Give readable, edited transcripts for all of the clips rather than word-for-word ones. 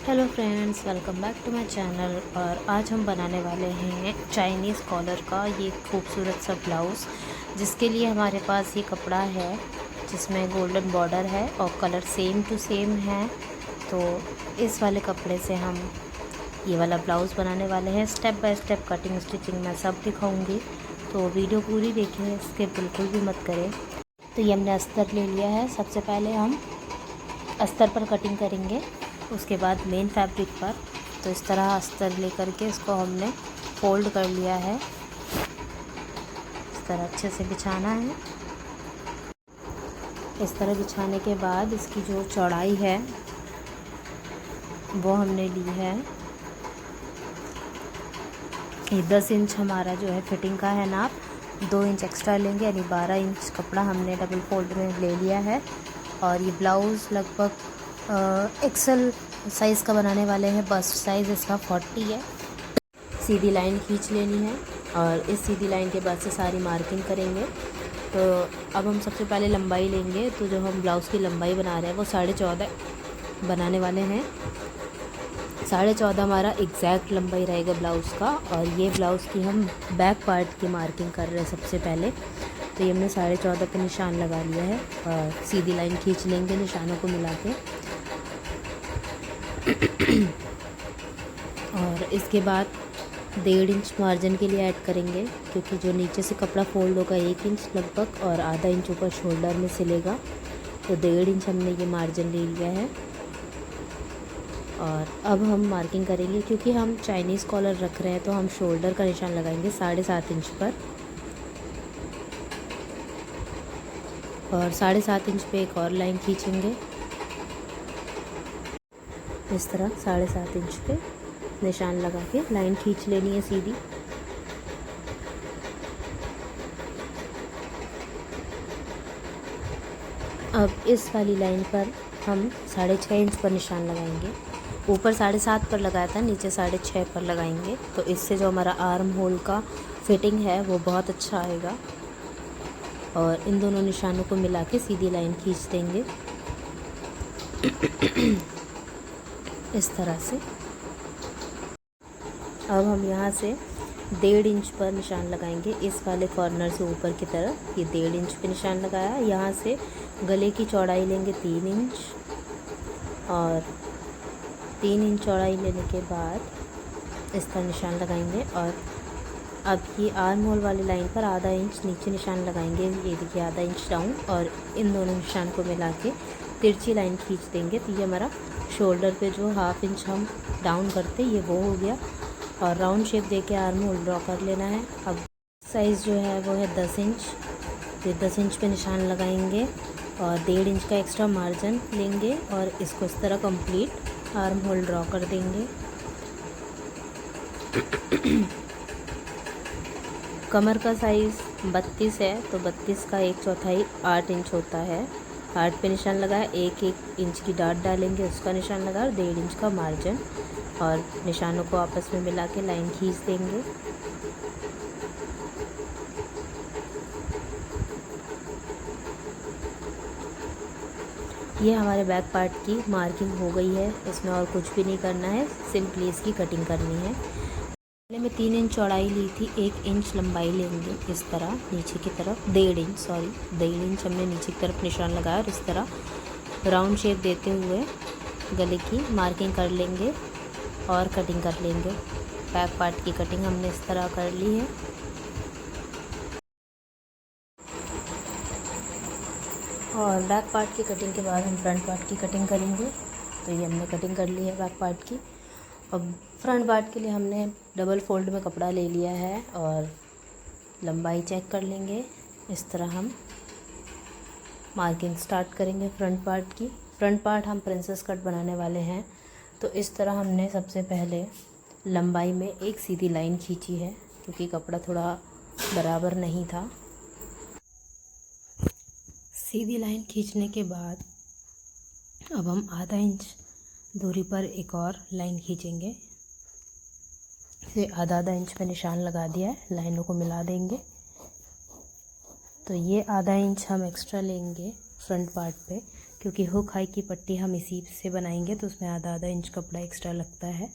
Hello friends, welcome back to my channel. और आज हम बनाने वाले हैं चाइनीज़ कॉलर का ये खूबसूरत सा ब्लाउज़, जिसके लिए हमारे पास ये कपड़ा है जिसमें गोल्डन बॉर्डर है और कलर सेम टू सेम है। तो इस वाले कपड़े से हम ये वाला ब्लाउज़ बनाने वाले हैं। Step by step cutting stitching मैं सब दिखाऊंगी, तो वीडियो पूरी देखें, स्किप बिल्कुल भी मत करें। तो ये हमने अस्तर ले लिया है। सबसे पहले हम अस्तर पर कटिंग करेंगे, उसके बाद मेन फैब्रिक पर। तो इस तरह अस्तर लेकर के इसको हमने फोल्ड कर लिया है। इस तरह अच्छे से बिछाना है। इस तरह बिछाने के बाद इसकी जो चौड़ाई है वो हमने ली है, ये 10 इंच हमारा जो है फिटिंग का है नाप। 2 इंच एक्स्ट्रा लेंगे, यानी 12 इंच कपड़ा हमने डबल फोल्ड में ले लिया है। और ये ब्लाउज़ लगभग एक्सेल साइज़ का बनाने वाले हैं। बस्ट साइज़ इसका 40 है। सीधी लाइन खींच लेनी है और इस सीधी लाइन के बाद से सारी मार्किंग करेंगे। तो अब हम सबसे पहले लंबाई लेंगे। तो जो हम ब्लाउज़ की लंबाई बना रहे हैं वो 14.5 बनाने वाले हैं। 14.5 हमारा एग्जैक्ट लंबाई रहेगा ब्लाउज़ का। और ये ब्लाउज़ की हम बैक पार्ट की मार्किंग कर रहे हैं सबसे पहले। तो ये हमने 14.5 पे निशान लगा लिया है और सीधी लाइन खींच लेंगे निशानों को मिला के। और इसके बाद 1.5 इंच मार्जिन के लिए ऐड करेंगे, क्योंकि जो नीचे से कपड़ा फोल्ड होगा 1 इंच लगभग और आधा इंच ऊपर शोल्डर में सिलेगा। तो 1.5 इंच हमने ये मार्जिन ले लिया है। और अब हम मार्किंग करेंगे, क्योंकि हम चाइनीज़ कॉलर रख रहे हैं तो हम शोल्डर का निशान लगाएंगे 7.5 इंच पर। और 7.5 इंच पे एक और लाइन खींचेंगे। इस तरह 7.5 इंच पे निशान लगा के लाइन खींच लेनी है सीधी। अब इस वाली लाइन पर हम 6.5 इंच पर निशान लगाएंगे। ऊपर 7.5 पर लगाया था, नीचे 6.5 पर लगाएंगे। तो इससे जो हमारा आर्म होल का फिटिंग है वो बहुत अच्छा आएगा। और इन दोनों निशानों को मिला के सीधी लाइन खींच देंगे इस तरह से। अब हम यहाँ से 1.5 इंच पर निशान लगाएंगे। इस वाले कॉर्नर से ऊपर की तरफ ये 1.5 इंच पे निशान लगाया। यहाँ से गले की चौड़ाई लेंगे 3 इंच और 3 इंच चौड़ाई लेने के बाद इस पर निशान लगाएंगे। और अब ये आर्म होल वाली लाइन पर आधा इंच नीचे निशान लगाएंगे। ये देखिए आधा इंच डाउन, और इन दोनों निशान को मिला के तिरछी लाइन खींच देंगे। तो ये हमारा शोल्डर पे जो 1/2 इंच हम डाउन करते ये वो हो गया। और राउंड शेप देके आर्म होल ड्रॉ कर लेना है। अब साइज़ जो है वो है 10 इंच। तो 10 इंच पे निशान लगाएंगे और 1.5 इंच का एक्स्ट्रा मार्जिन लेंगे और इसको इस तरह कंप्लीट आर्म होल ड्रॉ कर देंगे। कमर का साइज़ 32 है, तो 32 का 1/4 8 इंच होता है। 8 पे निशान लगाया, 1 इंच की डाट डालेंगे, उसका निशान लगा, 1.5 इंच का मार्जिन। और निशानों को आपस में मिला के लाइन खींच देंगे। ये हमारे बैक पार्ट की मार्किंग हो गई है। इसमें और कुछ भी नहीं करना है, सिंपली इसकी कटिंग करनी है। पहले मैं 3 इंच चौड़ाई ली थी, 1 इंच लंबाई लेंगे इस तरह नीचे की तरफ। 1.5 इंच हमने नीचे की तरफ निशान लगाया और इस तरह राउंड शेप देते हुए गले की मार्किंग कर लेंगे और कटिंग कर लेंगे। बैक पार्ट की कटिंग हमने इस तरह कर ली है। और बैक पार्ट की कटिंग के बाद हम फ्रंट पार्ट की कटिंग करेंगे। तो ये हमने कटिंग कर ली है बैक पार्ट की। अब फ्रंट पार्ट के लिए हमने डबल फोल्ड में कपड़ा ले लिया है और लंबाई चेक कर लेंगे। इस तरह हम मार्किंग स्टार्ट करेंगे फ्रंट पार्ट की। फ्रंट पार्ट हम प्रिंसेस कट बनाने वाले हैं। तो इस तरह हमने सबसे पहले लंबाई में एक सीधी लाइन खींची है, क्योंकि कपड़ा थोड़ा बराबर नहीं था। सीधी लाइन खींचने के बाद अब हम आधा इंच दूरी पर एक और लाइन खींचेंगे। फिर आधा इंच पे निशान लगा दिया है, लाइनों को मिला देंगे। तो ये आधा इंच हम एक्स्ट्रा लेंगे फ्रंट पार्ट पे, क्योंकि हुक हाई की पट्टी हम इसी से बनाएंगे तो उसमें आधा आधा इंच कपड़ा एक्स्ट्रा लगता है।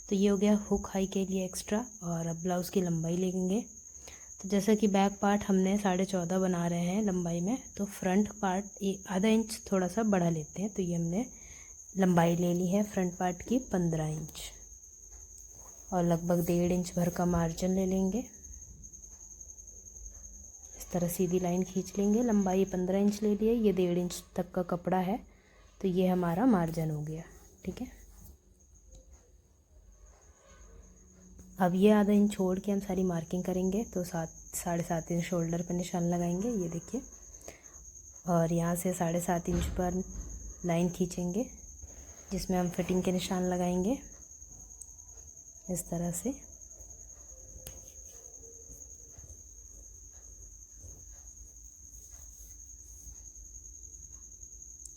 तो ये हो गया हुक हाई के लिए एक्स्ट्रा। और अब ब्लाउज़ की लंबाई लेंगे। तो जैसा कि बैक पार्ट हमने 14.5 बना रहे हैं लंबाई में, तो फ्रंट पार्ट आधा इंच थोड़ा सा बढ़ा लेते हैं। तो ये हमने लंबाई ले ली है फ्रंट पार्ट की 15 इंच, और लगभग 1.5 इंच भर का मार्जिन ले लेंगे। इस तरह सीधी लाइन खींच लेंगे। लंबाई 15 इंच ले लिए, ये 1.5 इंच तक का कपड़ा है, तो ये हमारा मार्जिन हो गया। ठीक है, अब ये आधा इंच छोड़ के हम सारी मार्किंग करेंगे। तो 7.5 इंच शोल्डर पर निशान लगाएंगे, ये देखिए, और यहाँ से 7.5 इंच पर लाइन खींचेंगे जिसमें हम फिटिंग के निशान लगाएंगे इस तरह से।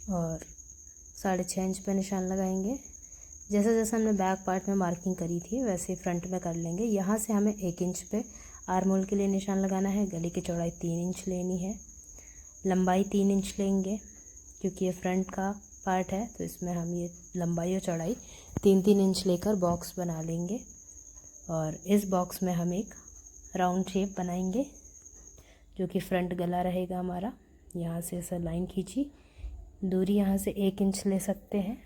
और 6.5 इंच पर निशान लगाएंगे। जैसे जैसे हमने बैक पार्ट में मार्किंग करी थी वैसे फ्रंट में कर लेंगे। यहाँ से हमें 1 इंच पे आर्म होल के लिए निशान लगाना है। गले की चौड़ाई 3 इंच लेनी है, लंबाई 3 इंच लेंगे क्योंकि ये फ्रंट का पार्ट है, तो इसमें हम ये लंबाई और चौड़ाई 3-3 इंच लेकर बॉक्स बना लेंगे। और इस बॉक्स में हम एक राउंड शेप बनाएंगे जो कि फ्रंट गला रहेगा हमारा। यहाँ से ऐसा लाइन खींची, दूरी यहाँ से 1 इंच ले सकते हैं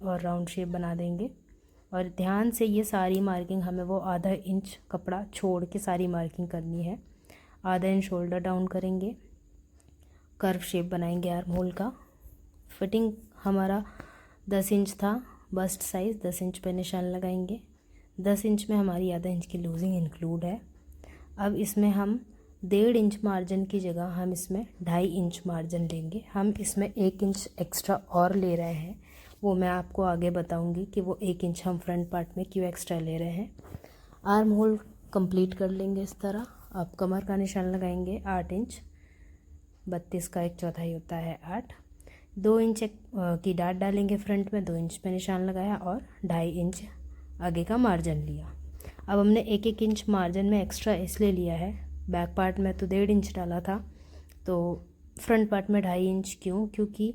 और राउंड शेप बना देंगे। और ध्यान से ये सारी मार्किंग हमें वो आधा इंच कपड़ा छोड़ के सारी मार्किंग करनी है। आधा इंच शोल्डर डाउन करेंगे, कर्व शेप बनाएंगे आर्म होल का। फिटिंग हमारा 10 इंच था, बस्ट साइज़ 10 इंच पे निशान लगाएंगे। 10 इंच में हमारी आधा इंच की लूजिंग इंक्लूड है। अब इसमें हम 1.5 इंच मार्जिन की जगह हम इसमें 2.5 इंच मार्जिन लेंगे। हम इसमें 1 इंच एक्स्ट्रा और ले रहे हैं, वो मैं आपको आगे बताऊंगी कि वो 1 इंच हम फ्रंट पार्ट में क्यों एक्स्ट्रा ले रहे हैं। आर्म होल कंप्लीट कर लेंगे इस तरह। अब कमर का निशान लगाएंगे 8 इंच, 32 का 1/4 होता है 8। 2 इंच की डाट डालेंगे फ्रंट में, 2 इंच पे निशान लगाया और 2.5 इंच आगे का मार्जिन लिया। अब हमने 1-1 इंच मार्जिन में एक्स्ट्रा इसलिए लिया है, बैक पार्ट में तो 1.5 इंच डाला था, तो फ्रंट पार्ट में 2.5 इंच क्यों? क्योंकि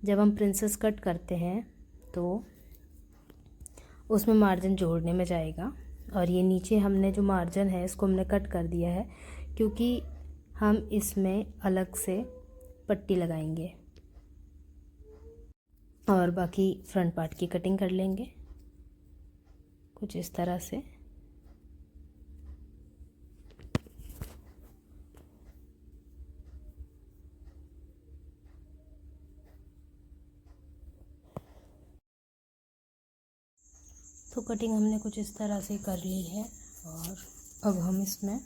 जब हम प्रिंसेस कट करते हैं तो उसमें मार्जिन जोड़ने में जाएगा। और ये नीचे हमने जो मार्जिन है इसको हमने कट कर दिया है क्योंकि हम इसमें अलग से पट्टी लगाएंगे। और बाकी फ्रंट पार्ट की कटिंग कर लेंगे कुछ इस तरह से। तो कटिंग हमने कुछ इस तरह से कर ली है और अब हम इसमें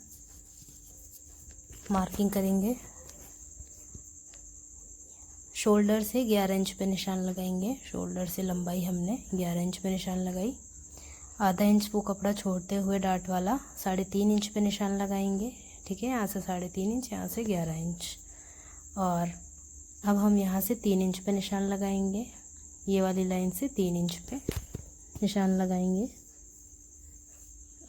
मार्किंग करेंगे। शोल्डर से 11 इंच पे निशान लगाएंगे। शोल्डर से लंबाई हमने 11 इंच पे निशान लगाई। आधा इंच वो कपड़ा छोड़ते हुए डाट वाला 3.5 इंच पे निशान लगाएंगे। ठीक है, यहाँ से 3.5 इंच, यहाँ से 11 इंच। और अब हम यहाँ से 3 इंच पे निशान लगाएंगे। ये वाली लाइन से 3 इंच पे निशान लगाएंगे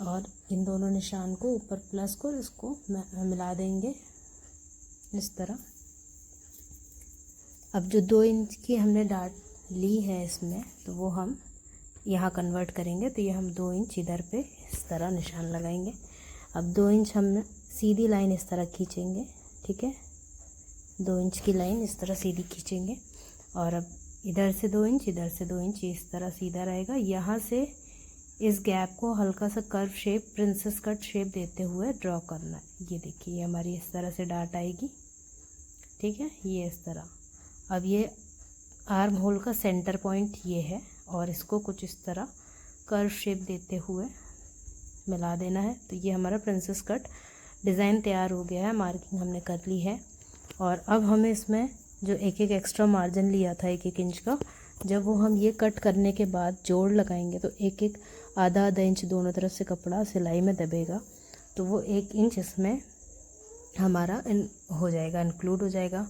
और इन दोनों निशान को ऊपर प्लस को इसको मिला देंगे इस तरह। अब जो 2 इंच की हमने डाट ली है इसमें, तो वो हम यहाँ कन्वर्ट करेंगे। तो ये हम 2 इंच इधर पे इस तरह निशान लगाएंगे। अब 2 इंच हम सीधी लाइन इस तरह खींचेंगे। ठीक है, 2 इंच की लाइन इस तरह सीधी खींचेंगे और अब इधर से 2 इंच, इधर से 2 इंच, इस तरह सीधा रहेगा। यहाँ से इस गैप को हल्का सा curve shape, princess cut shape देते हुए ड्रॉ करना है। ये देखिए, ये हमारी इस तरह से डाट आएगी। ठीक है, ये इस तरह। अब ये आर्म होल का सेंटर पॉइंट ये है और इसको कुछ इस तरह कर्व शेप देते हुए मिला देना है। तो ये हमारा प्रिंसेस कट डिज़ाइन तैयार हो गया है। मार्किंग हमने कर ली है और अब हमें इसमें जो 1-1 एक्स्ट्रा मार्जिन लिया था 1-1 इंच का, जब वो हम ये कट करने के बाद जोड़ लगाएंगे तो 1-1 आधा इंच दोनों तरफ से कपड़ा सिलाई में दबेगा, तो वो 1 इंच इसमें हमारा हो जाएगा, इंक्लूड हो जाएगा।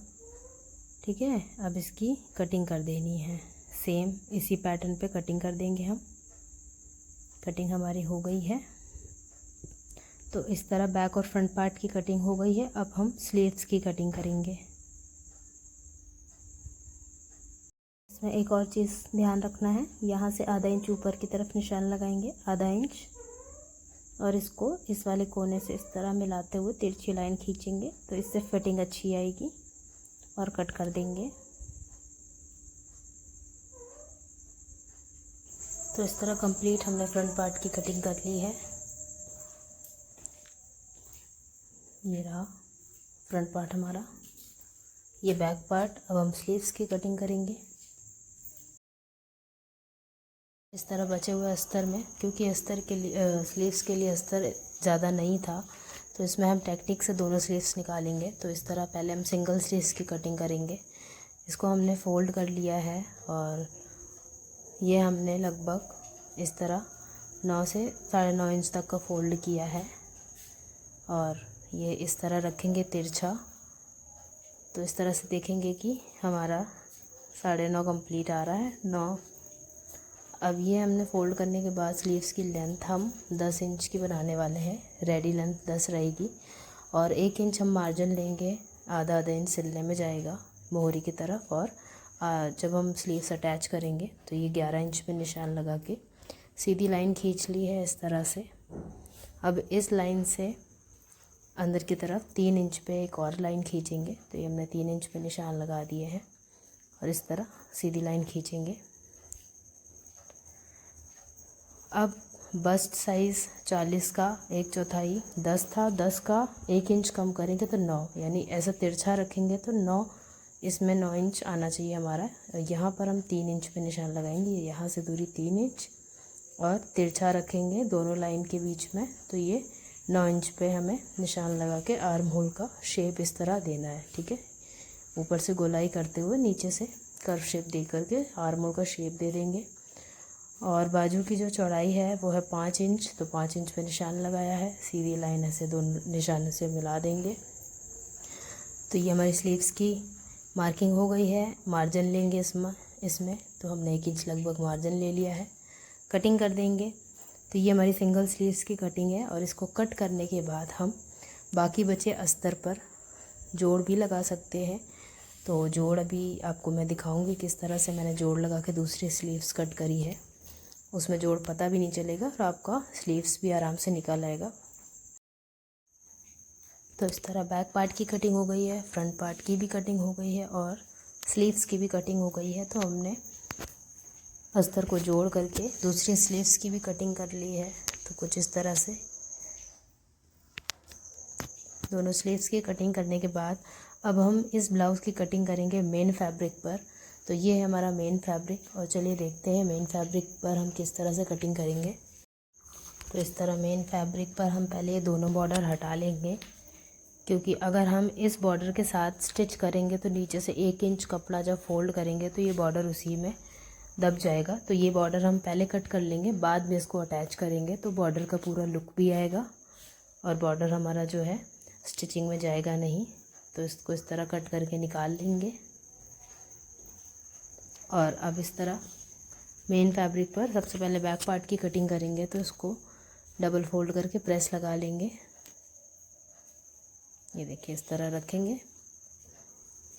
ठीक है, अब इसकी कटिंग कर देनी है। सेम इसी पैटर्न पे कटिंग कर देंगे हम। कटिंग हमारी हो गई है। तो इस तरह बैक और फ्रंट पार्ट की कटिंग हो गई है। अब हम स्लीव्स की कटिंग करेंगे। इसमें एक और चीज़ ध्यान रखना है, यहाँ से आधा इंच ऊपर की तरफ निशान लगाएंगे, आधा इंच, और इसको इस वाले कोने से इस तरह मिलाते हुए तिरछी लाइन खींचेंगे, तो इससे फिटिंग अच्छी आएगी, और कट कर देंगे। तो इस तरह कंप्लीट हमने फ्रंट पार्ट की कटिंग कर ली है। ये रहा फ्रंट पार्ट हमारा। ये बैक पार्ट। अब हम स्लीव्स की कटिंग करेंगे। इस तरह बचे हुए अस्तर में, क्योंकि अस्तर के लिए स्लीव्स के लिए अस्तर ज़्यादा नहीं था, तो इसमें हम टेक्निक से दोनों स्लीव्स निकालेंगे। तो इस तरह पहले हम सिंगल स्लीव्स की कटिंग करेंगे। इसको हमने फ़ोल्ड कर लिया है, और ये हमने लगभग इस तरह 9 से 9.5 इंच तक का फ़ोल्ड किया है, और ये इस तरह रखेंगे तिरछा। तो इस तरह से देखेंगे कि हमारा 9.5 कंप्लीट आ रहा है, 9। अब ये हमने फ़ोल्ड करने के बाद स्लीव्स की लेंथ हम 10 इंच की बनाने वाले हैं। रेडी लेंथ 10 रहेगी, और 1 इंच हम मार्जिन लेंगे, आधा इंच सिलने में जाएगा मोहरी की तरफ। और जब हम स्लीव्स अटैच करेंगे तो ये 11 इंच पे निशान लगा के सीधी लाइन खींच ली है इस तरह से। अब इस लाइन से अंदर की तरफ 3 इंच पे एक और लाइन खींचेंगे। तो ये हमने 3 इंच पे निशान लगा दिए हैं, और इस तरह सीधी लाइन खींचेंगे। अब बस्ट साइज़ 40 का 1/4, 10 था, 10 का 1 इंच कम करेंगे तो 9, यानी ऐसा तिरछा रखेंगे तो 9, इसमें 9 इंच आना चाहिए हमारा। यहाँ पर हम 3 इंच पे निशान लगाएंगे, यहाँ से दूरी 3 इंच, और तिरछा रखेंगे दोनों लाइन के बीच में, तो ये 9 इंच पे हमें निशान लगा के आर्म होल का शेप इस तरह देना है। ठीक है, ऊपर से गोलाई करते हुए नीचे से कर्व शेप दे करके आर्म होल का शेप दे देंगे। और बाजू की जो चौड़ाई है वो है 5 इंच, तो 5 इंच पे निशान लगाया है। सीधी लाइन ऐसे दोनों निशान से मिला देंगे। तो ये हमारी स्लीव्स की मार्किंग हो गई है। मार्जिन लेंगे इसमें तो हमने 1 इंच लगभग मार्जिन ले लिया है। कटिंग कर देंगे। तो ये हमारी सिंगल स्लीव्स की कटिंग है, और इसको कट करने के बाद हम बाकी बचे अस्तर पर जोड़ भी लगा सकते हैं। तो जोड़ अभी आपको मैं दिखाऊंगी किस तरह से मैंने जोड़ लगा के दूसरी स्लीव्स कट करी है। उसमें जोड़ पता भी नहीं चलेगा, और आपका स्लीव्स भी आराम से निकल आएगा। तो इस तरह बैक पार्ट की कटिंग हो गई है, फ्रंट पार्ट की भी कटिंग हो गई है, और स्लीव्स की भी कटिंग हो गई है। तो हमने अस्तर को जोड़ करके दूसरी स्लीव्स की भी कटिंग कर ली है। तो कुछ इस तरह से दोनों स्लीव्स की कटिंग करने के बाद अब हम इस ब्लाउज़ की कटिंग करेंगे मेन फैब्रिक पर। तो ये है हमारा मेन फैब्रिक, और चलिए देखते हैं मेन फैब्रिक पर हम किस तरह से कटिंग करेंगे। तो इस तरह मेन फैब्रिक पर हम पहले ये दोनों बॉर्डर हटा लेंगे, क्योंकि अगर हम इस बॉर्डर के साथ स्टिच करेंगे तो नीचे से 1 इंच कपड़ा जब फोल्ड करेंगे तो ये बॉर्डर उसी में दब जाएगा। तो ये बॉर्डर हम पहले कट कर लेंगे, बाद में इसको अटैच करेंगे तो बॉर्डर का पूरा लुक भी आएगा, और बॉर्डर हमारा जो है स्टिचिंग में जाएगा नहीं। तो इसको इस तरह कट करके निकाल लेंगे। और अब इस तरह मेन फैब्रिक पर सबसे पहले बैक पार्ट की कटिंग करेंगे। तो इसको डबल फोल्ड करके प्रेस लगा लेंगे। ये देखिए इस तरह रखेंगे,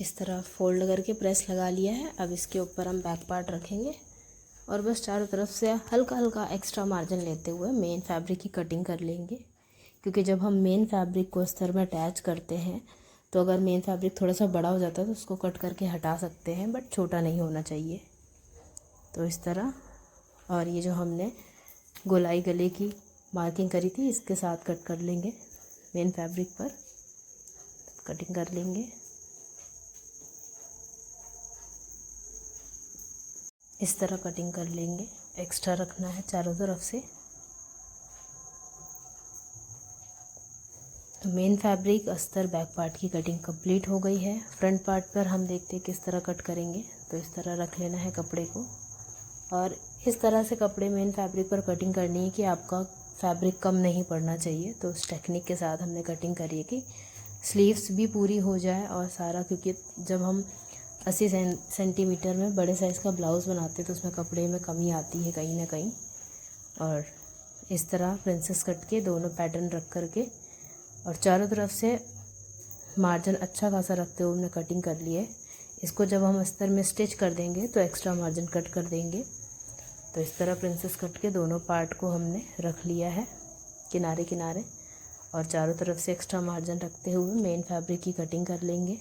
इस तरह फोल्ड करके प्रेस लगा लिया है। अब इसके ऊपर हम बैक पार्ट रखेंगे, और बस चारों तरफ से हल्का हल्का एक्स्ट्रा मार्जिन लेते हुए मेन फैब्रिक की कटिंग कर लेंगे। क्योंकि जब हम मेन फैब्रिक को अस्तर में अटैच करते हैं तो अगर मेन फैब्रिक थोड़ा सा बड़ा हो जाता है तो उसको कट करके हटा सकते हैं, बट छोटा नहीं होना चाहिए। तो इस तरह, और ये जो हमने गोलाई गले की मार्किंग करी थी इसके साथ कट कर लेंगे। मेन फैब्रिक पर कटिंग कर लेंगे। इस तरह कटिंग कर लेंगे, एक्स्ट्रा रखना है चारों तरफ से। तो मेन फैब्रिक अस्तर बैक पार्ट की कटिंग कंप्लीट हो गई है। फ्रंट पार्ट पर हम देखते हैं किस तरह कट करेंगे। तो इस तरह रख लेना है कपड़े को, और इस तरह से कपड़े मेन फैब्रिक पर कटिंग करनी है कि आपका फैब्रिक कम नहीं पड़ना चाहिए। तो उस टेक्निक के साथ हमने कटिंग करी है कि स्लीव्स भी पूरी हो जाए और सारा, क्योंकि जब हम 80 सेंटीमीटर में बड़े साइज़ का ब्लाउज़ बनाते हैं तो उसमें कपड़े में कमी आती है कहीं ना कहीं। और इस तरह प्रिंसेस कट के दोनों पैटर्न रख करके और चारों तरफ से मार्जिन अच्छा खासा रखते हुए हमने कटिंग कर ली है। इसको जब हम अस्तर में स्टिच कर देंगे तो एक्स्ट्रा मार्जिन कट कर देंगे। तो इस तरह प्रिंसेस कट के दोनों पार्ट को हमने रख लिया है किनारे किनारे, और चारों तरफ से एक्स्ट्रा मार्जिन रखते हुए मेन फैब्रिक की कटिंग कर लेंगे।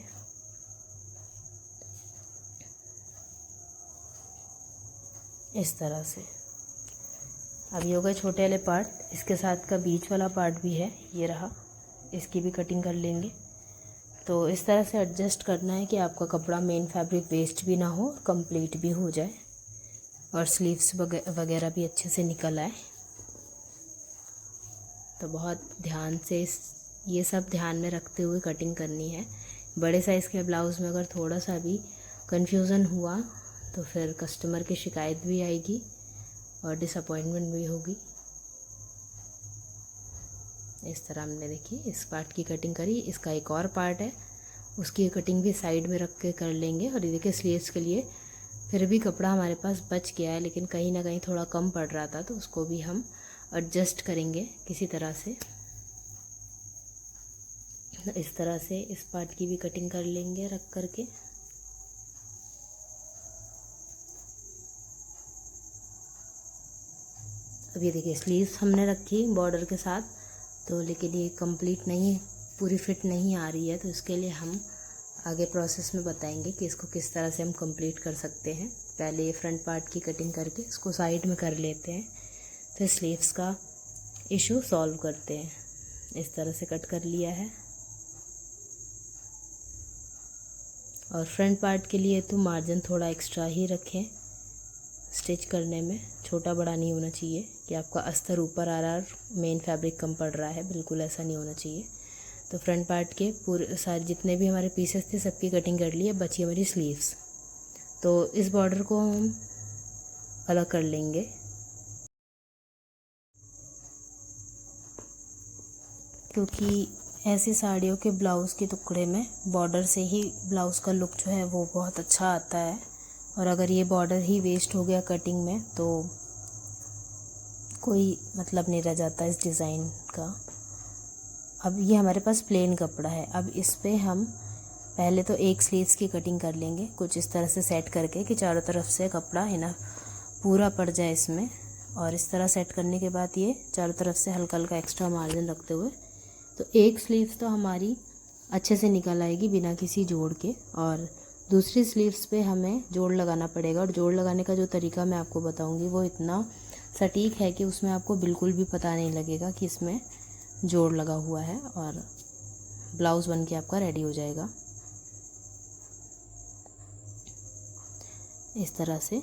इस तरह से। अब ये हो गए छोटे वाले पार्ट, इसके साथ का बीच वाला पार्ट भी है, ये रहा, इसकी भी कटिंग कर लेंगे। तो इस तरह से एडजस्ट करना है कि आपका कपड़ा मेन फैब्रिक वेस्ट भी ना हो, कंप्लीट भी हो जाए और स्लीव्स वगैरह भी अच्छे से निकल आए। तो बहुत ध्यान से ये सब ध्यान में रखते हुए कटिंग करनी है। बड़े साइज़ के ब्लाउज़ में अगर थोड़ा सा भी कन्फ्यूज़न हुआ तो फिर कस्टमर की शिकायत भी आएगी और डिसअपॉइंटमेंट भी होगी। इस तरह हमने देखिए इस पार्ट की कटिंग करी। इसका एक और पार्ट है, उसकी कटिंग भी साइड में रख के कर लेंगे। और ये देखिए स्लीव्स के लिए फिर भी कपड़ा हमारे पास बच गया है, लेकिन कहीं ना कहीं थोड़ा कम पड़ रहा था, तो उसको भी हम एडजस्ट करेंगे किसी तरह से। इस तरह से इस पार्ट की भी कटिंग कर लेंगे रख करके। अब ये देखिए स्लीव्स हमने रखी बॉर्डर के साथ, तो लेकिन ये कंप्लीट नहीं, पूरी फिट नहीं आ रही है, तो इसके लिए हम आगे प्रोसेस में बताएंगे कि इसको किस तरह से हम कंप्लीट कर सकते हैं। पहले ये फ्रंट पार्ट की कटिंग करके इसको साइड में कर लेते हैं, फिर स्लीव्स का इशू सॉल्व करते हैं। इस तरह से कट कर लिया है। और फ्रंट पार्ट के लिए तो मार्जिन थोड़ा एक्स्ट्रा ही रखें स्टिच करने में, छोटा बड़ा नहीं होना चाहिए कि आपका अस्तर ऊपर आ रहा है मेन फैब्रिक कम पड़ रहा है, बिल्कुल ऐसा नहीं होना चाहिए। तो फ्रंट पार्ट के पूरे सारे जितने भी हमारे पीसेस थे सबकी कटिंग कर ली है, बची हमारी स्लीव्स। तो इस बॉर्डर को हम अलग कर लेंगे। क्योंकि ऐसी साड़ियों के ब्लाउज़ के टुकड़े में बॉर्डर से ही ब्लाउज़ का लुक जो है वो बहुत अच्छा आता है, और अगर ये बॉर्डर ही वेस्ट हो गया कटिंग में तो कोई मतलब नहीं रह जाता इस डिज़ाइन का। अब ये हमारे पास प्लेन कपड़ा है, अब इस पे हम पहले तो एक स्लीव्स की कटिंग कर लेंगे कुछ इस तरह से सेट करके कि चारों तरफ से कपड़ा है ना पूरा पड़ जाए इसमें। और इस तरह सेट करने के बाद ये चारों तरफ से हल्का हल्का एक्स्ट्रा मार्जिन रखते हुए, तो एक स्लीव्स तो हमारी अच्छे से निकल आएगी बिना किसी जोड़ के, और दूसरी स्लीव्स पे हमें जोड़ लगाना पड़ेगा। और जोड़ लगाने का जो तरीका मैं आपको बताऊंगी वो इतना सटीक है कि उसमें आपको बिल्कुल भी पता नहीं लगेगा कि इसमें जोड़ लगा हुआ है, और ब्लाउज़ बन के आपका रेडी हो जाएगा। इस तरह से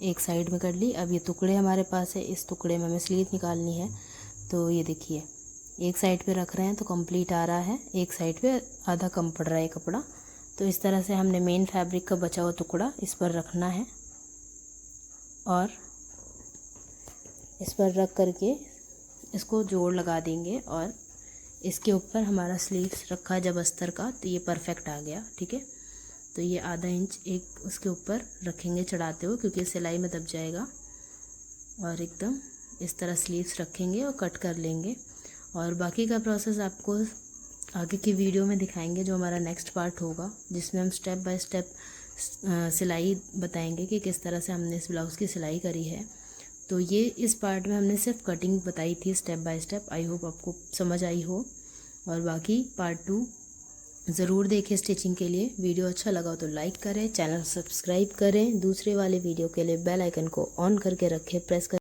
एक साइड में कर ली। अब ये टुकड़े हमारे पास है, इस टुकड़े में हमें स्लीव निकालनी है। तो ये देखिए एक साइड पे रख रहे हैं तो कंप्लीट आ रहा है, एक साइड पे आधा कम पड़ रहा है कपड़ा। तो इस तरह से हमने मेन फैब्रिक का बचा हुआ टुकड़ा इस पर रखना है, और इस पर रख करके इसको जोड़ लगा देंगे। और इसके ऊपर हमारा स्लीव्स रखा है जब अस्तर का, तो ये परफेक्ट आ गया। ठीक है, तो ये आधा इंच एक उसके ऊपर रखेंगे चढ़ाते हुए, क्योंकि सिलाई में दब जाएगा। और एकदम इस तरह स्लीव्स रखेंगे और कट कर लेंगे। और बाकी का प्रोसेस आपको आगे की वीडियो में दिखाएंगे, जो हमारा नेक्स्ट पार्ट होगा, जिसमें हम स्टेप बाय स्टेप सिलाई बताएंगे कि किस तरह से हमने इस ब्लाउज़ की सिलाई करी है। तो ये इस पार्ट में हमने सिर्फ कटिंग बताई थी step by step. I hope आपको समझ आई हो। और बाकी पार्ट 2 ज़रूर देखें स्टिचिंग के लिए। वीडियो अच्छा लगा तो लाइक करें, चैनल सब्सक्राइब करें। दूसरे वाले वीडियो के लिए बेल आइकन को ऑन करके रखें, प्रेस कर